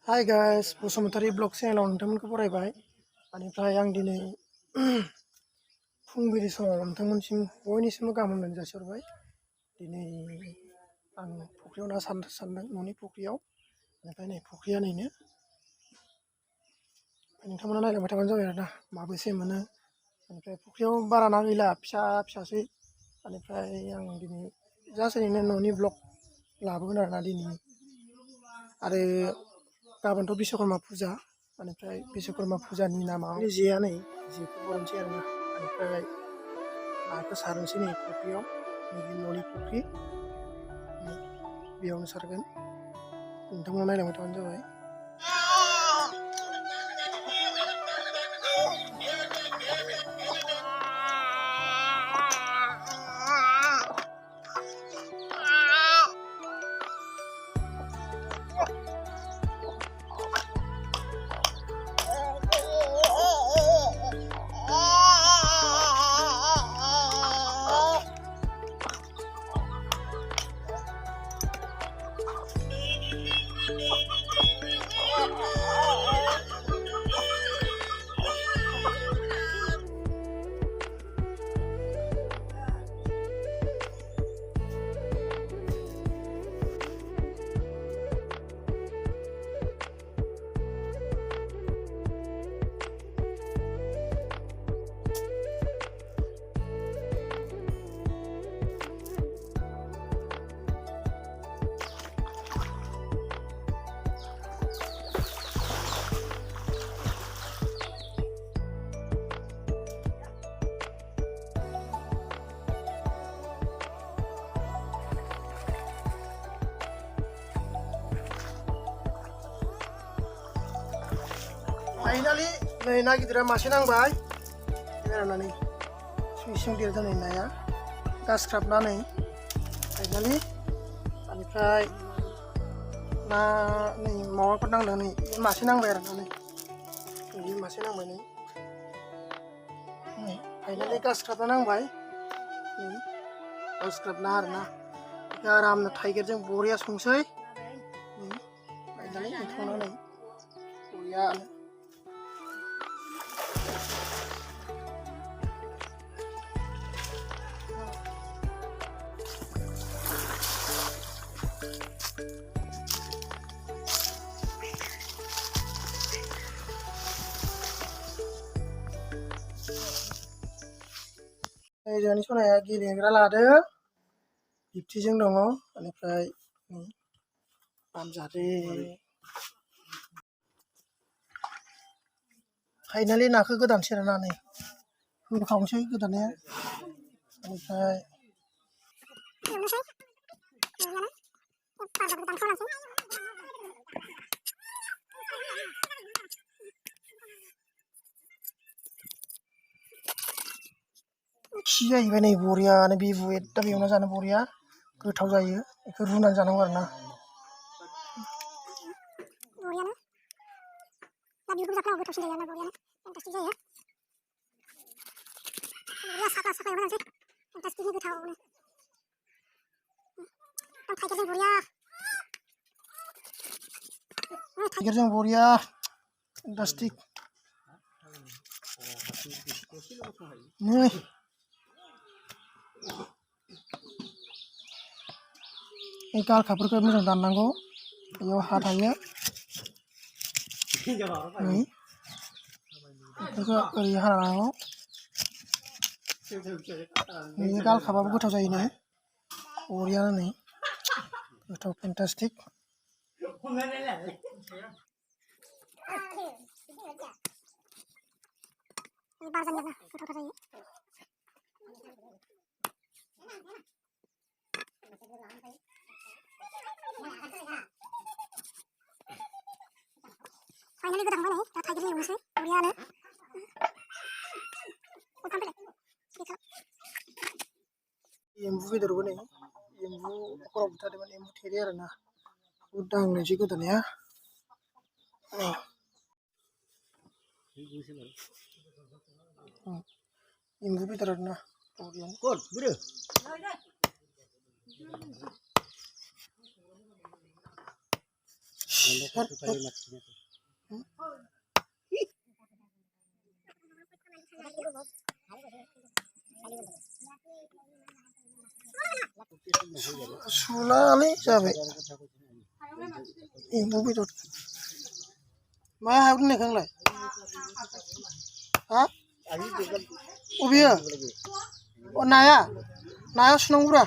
Hai guys, Basumatary blog चेनेलाव नोंथांमोनखौ बरायबाय। बेनिफ्राय आं दिनै फुंबिलि समाव नोंथांमोनसिम बयनिसिमबो गाहाम हामलायनाय जासिहरबाय। दिनै आं फुख्रियाव ना सारनो सानदों, न'नि फुख्रियाव। बेनिफ्राय नै फुख्रिया नैनो। नोंथांमोना नायलांबाय थाबानो जाबाय आरोना माबेसे मोनो। बेनिफ्राय फुख्रियाव बारा ना गैला, फिसा फिसासै। बेनिफ्राय आं दिनै जास्ट ओरैनो न'नि ब्लग लाबोगोन आरोना दिनै। आरो गाबोनथ' बिश्वकर्मा फुजा। बेनिफ्राय बिश्वकर्मा फुजानि नामाव जेया नै जेखौ बरनसै आरोना। बेनिफ्राय नाखौ सारनोसै नै फुख्रियाव, नैबे न'नि फुख्रि। बेयावनो सारगोन, नोंथांमोना नायलांबाय थाबानो जाबाय। Finally, नै ना गिदिरा मासे नांबाय। बेरायनानै सिं देरदों नै नाया, गासख्राबनानै फाइनालि। बेनिफ्राय ना नै मावाफोर नांदों, नै मासे नांबाय आरोना नै मासे नांबाय नै फाइनालि गासख्राबना नांबाय। गासख्राबना आरोना आरामनो टाइगारजों बरिया संसै। फाइनालि संनानै बरियानो। जोंहानि सनाया गेलेग्रा लादों, बिब्थिजों दङ। बेनिफ्राय बामजादे। फाइनालि नाखौ गोदानसै आरोना नै होखावनोसै गोदानाया। बेनिफ्राय खि जाहैबाय नै बरियानो, बिबु एकदम एवना जानो बरिया गोथाव जायो। बेखौ रुनानै जानांगौ आरोना। टाइगारजों बरिया फेन्टास्टिक। नै गालखाफोरखौ मोजां दाननांगौ, बेयाव हा थायो। बेफोरखौ ओरै हाना लानांगौ। बेनि गालखाबाबो गोथाव जायो नै बरियानो नै गोथाव फेन्टास्टिक। फाइनालि गोदाखांबाय नै, दा टाइगारजों एवनोसै बरियानो। एम्बु बेदरबो नै, एम्बु खराव बुथारदोंमोन, एम्बु थेरे आरोना। बेखौ दांनोसै गोदानाया। एम्बु बेदर आरोना बरियानो। Hot, hot. Sulali jabe. Ibu bidot. Ma haud ne khang lai. Ha? Ubiya. O naya. Naya sunang pura.